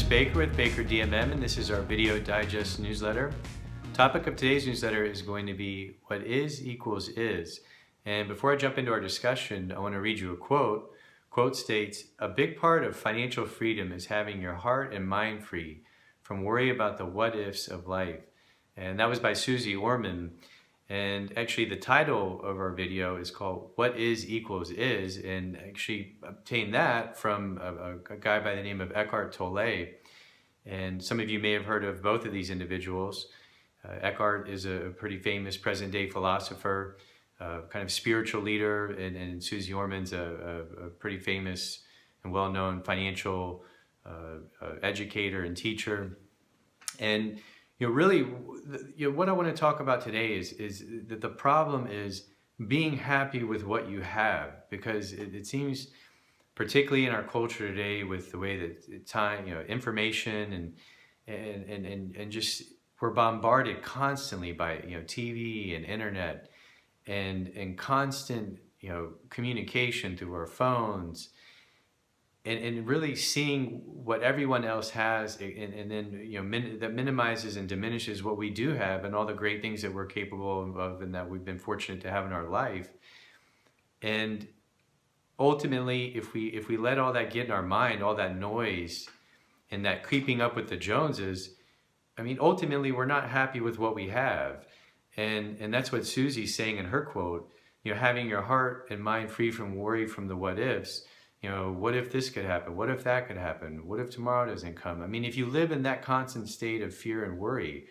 Baker with Baker DMM, and this is our video digest newsletter. Topic of today's newsletter is going to be what is equals is. And before I jump into our discussion, I want to read you a quote. Quote states, "A big part of financial freedom is having your heart and mind free from worry about the what-ifs of life." And that was by Susie Orman. And actually the title of our video is called What is Equals Is, and actually obtained that from a guy by the name of Eckhart Tolle. And some of you may have heard of both of these individuals. Eckhart is a pretty famous present-day philosopher, kind of spiritual leader, and Susie Orman's a pretty famous and well-known financial educator and teacher. And really, what I want to talk about today is that the problem is being happy with what you have, because it seems, particularly in our culture today, with the way that time, information and just we're bombarded constantly by TV and internet and constant communication through our phones. And really seeing what everyone else has, and then that minimizes and diminishes what we do have and all the great things that we're capable of and that we've been fortunate to have in our life. And ultimately, if we let all that get in our mind, all that noise and that creeping up with the Joneses, ultimately we're not happy with what we have. And that's what Susie's saying in her quote, having your heart and mind free from worry from the what ifs. What if this could happen? What if that could happen? What if tomorrow doesn't come? If you live in that constant state of fear and worry,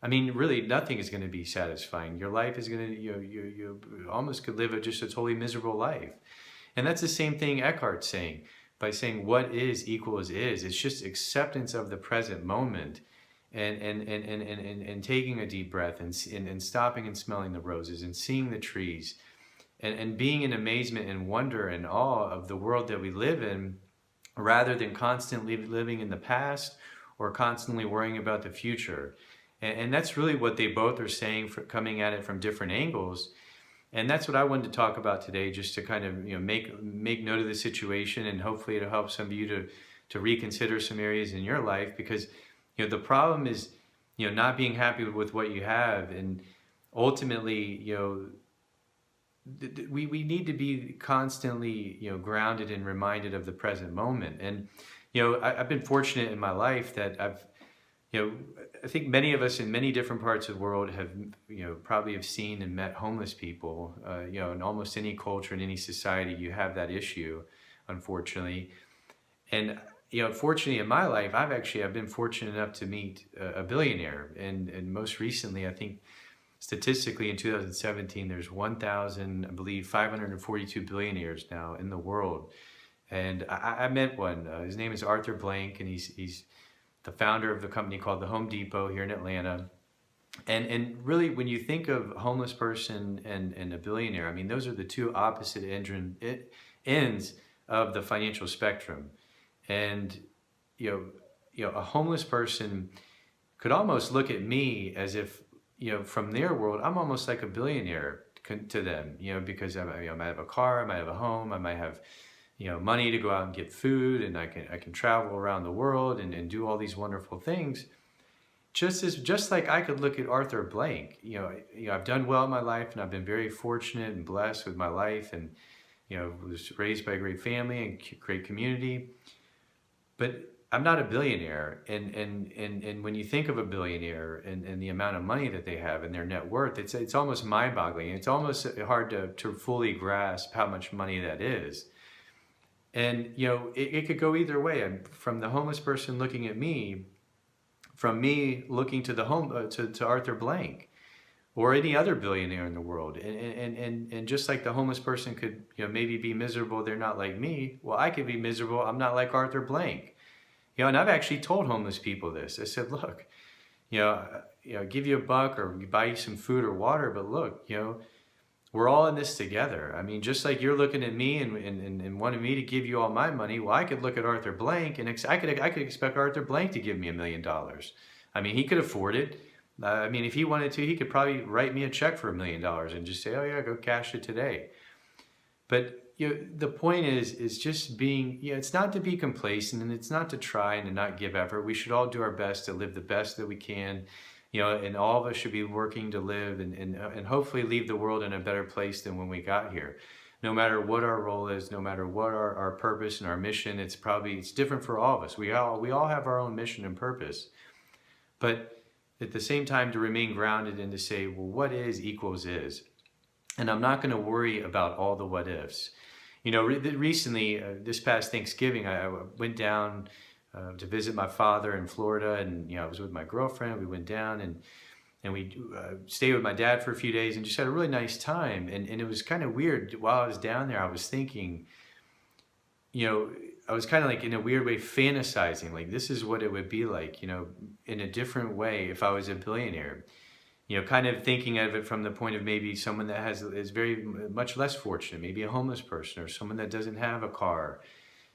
really nothing is going to be satisfying. Your life is going to, you almost could live just a totally miserable life. And that's the same thing Eckhart's saying by saying what is equals is. It's just acceptance of the present moment and taking a deep breath and stopping and smelling the roses and seeing the trees. And being in amazement and wonder and awe of the world that we live in, rather than constantly living in the past or constantly worrying about the future. And that's really what they both are saying, coming at it from different angles. And that's what I wanted to talk about today, just to kind of make note of the situation, and hopefully it'll help some of you to reconsider some areas in your life, because the problem is not being happy with what you have, and ultimately we need to be constantly, grounded and reminded of the present moment. And, I've been fortunate in my life that I think many of us in many different parts of the world have, probably have seen and met homeless people. In almost any culture, in any society, you have that issue, unfortunately. And, fortunately in my life, I've been fortunate enough to meet a billionaire. And most recently, I think, statistically in 2017, there's 542 billionaires now in the world. And I met one. His name is Arthur Blank, and he's the founder of the company called the Home Depot here in Atlanta. And really, when you think of a homeless person and a billionaire, those are the two opposite ends of the financial spectrum. And a homeless person could almost look at me as if, from their world, I'm almost like a billionaire to them, because I might have a car, I might have a home, I might have, money to go out and get food, and I can travel around the world and do all these wonderful things. Just like I could look at Arthur Blank, I've done well in my life, and I've been very fortunate and blessed with my life, and was raised by a great family and great community, but I'm not a billionaire. And when you think of a billionaire and the amount of money that they have and their net worth, it's almost mind-boggling. It's almost hard to fully grasp how much money that is. And it could go either way. From the homeless person looking at me, from me looking to to Arthur Blank, or any other billionaire in the world. And just like the homeless person could maybe be miserable, they're not like me. Well, I could be miserable, I'm not like Arthur Blank. And I've actually told homeless people this. I said, look, give you $1 or buy you some food or water, but look, we're all in this together. Just like you're looking at me and wanting me to give you all my money, well, I could look at Arthur Blank and I could expect Arthur Blank to give me $1 million. He could afford it. If he wanted to, he could probably write me a check for $1 million and just say, oh yeah, go cash it today. But the point is just being, it's not to be complacent, and it's not to try and to not give effort. We should all do our best to live the best that we can, and all of us should be working to live and hopefully leave the world in a better place than when we got here. No matter what our role is, no matter what our purpose and our mission, it's different for all of us. We all have our own mission and purpose. But at the same time, to remain grounded and to say, well, what is equals is. And I'm not going to worry about all the what ifs. Recently, this past Thanksgiving, I went down to visit my father in Florida, and I was with my girlfriend. We went down and we stayed with my dad for a few days and just had a really nice time. And it was kind of weird. While I was down there, I was thinking, I was kind of like in a weird way fantasizing, like this is what it would be like, in a different way if I was a billionaire. Kind of thinking of it from the point of maybe someone that is very much less fortunate, maybe a homeless person or someone that doesn't have a car.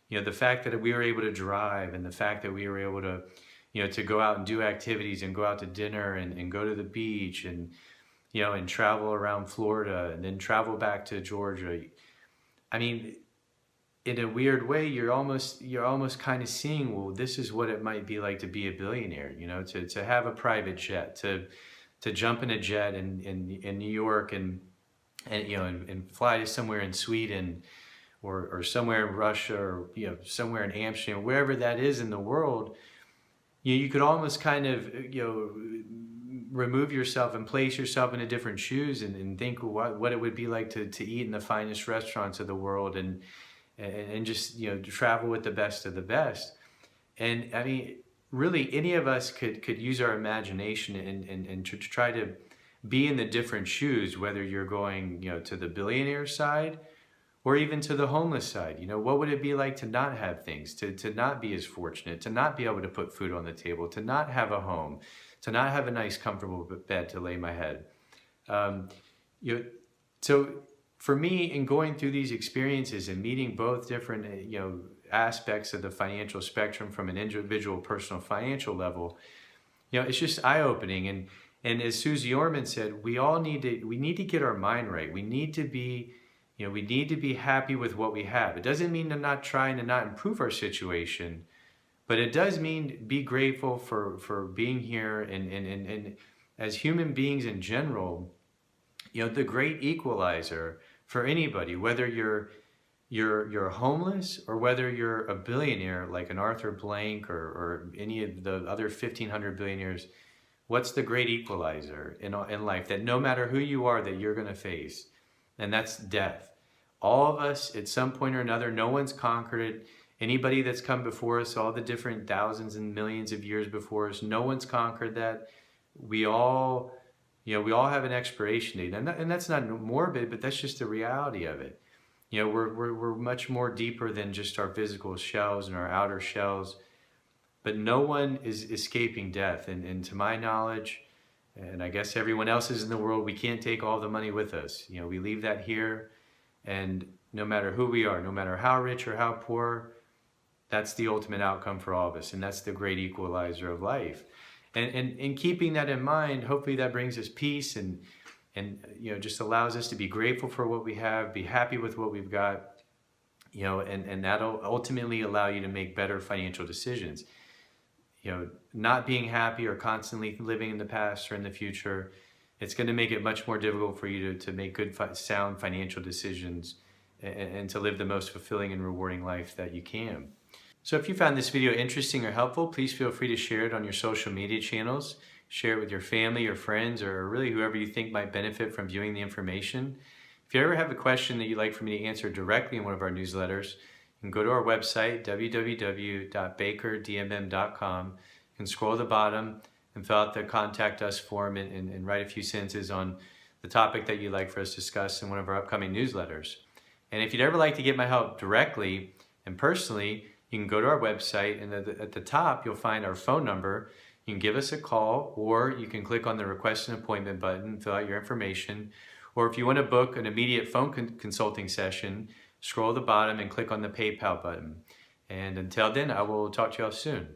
The fact that we were able to drive, and the fact that we were able to, to go out and do activities and go out to dinner and go to the beach and, and travel around Florida and then travel back to Georgia. I mean, in a weird way, you're almost kind of seeing, well, this is what it might be like to be a billionaire, to have a private jet, to jump in a jet in New York and fly to somewhere in Sweden or somewhere in Russia or somewhere in Amsterdam, wherever that is in the world. You could almost kind of remove yourself and place yourself in different shoes and think what it would be like to eat in the finest restaurants of the world and just travel with the best of the best. And I mean, really, any of us could use our imagination and to try to be in the different shoes, whether you're going to the billionaire side or even to the homeless side. What would it be like to not have things, to not be as fortunate, to not be able to put food on the table, to not have a home, to not have a nice comfortable bed to lay my head. So for me, in going through these experiences and meeting both different aspects of the financial spectrum from an individual personal financial level, it's just eye-opening. And as Susie Orman said, we need to get our mind right. We need to be happy with what we have. It doesn't mean to not trying to not improve our situation, but it does mean be grateful for being here and as human beings in general. The great equalizer for anybody, whether you're homeless or whether you're a billionaire like an Arthur Blank or any of the other 1,500 billionaires, what's the great equalizer in life that no matter who you are that you're going to face? And that's death. All of us at some point or another, no one's conquered it. Anybody that's come before us, all the different thousands and millions of years before us, no one's conquered that. We all have an expiration date. And that's not morbid, but that's just the reality of it. We're much more deeper than just our physical shells and our outer shells, but no one is escaping death. And to my knowledge, and I guess everyone else's in the world, we can't take all the money with us. We leave that here, and no matter who we are, no matter how rich or how poor, that's the ultimate outcome for all of us, and that's the great equalizer of life. And keeping that in mind, hopefully that brings us peace and just allows us to be grateful for what we have, be happy with what we've got, and that'll ultimately allow you to make better financial decisions. Not being happy or constantly living in the past or in the future, it's going to make it much more difficult for you to make good, sound financial decisions and to live the most fulfilling and rewarding life that you can. So if you found this video interesting or helpful, please feel free to share it on your social media channels. Share it with your family or friends or really whoever you think might benefit from viewing the information. If you ever have a question that you'd like for me to answer directly in one of our newsletters, you can go to our website, www.bakerdmm.com, and scroll to the bottom and fill out the Contact Us form and write a few sentences on the topic that you'd like for us to discuss in one of our upcoming newsletters. And if you'd ever like to get my help directly and personally, you can go to our website, and at the top you'll find our phone number. You can give us a call, or you can click on the Request an Appointment button, fill out your information. Or if you want to book an immediate phone consulting session, scroll to the bottom and click on the PayPal button. And until then, I will talk to you all soon.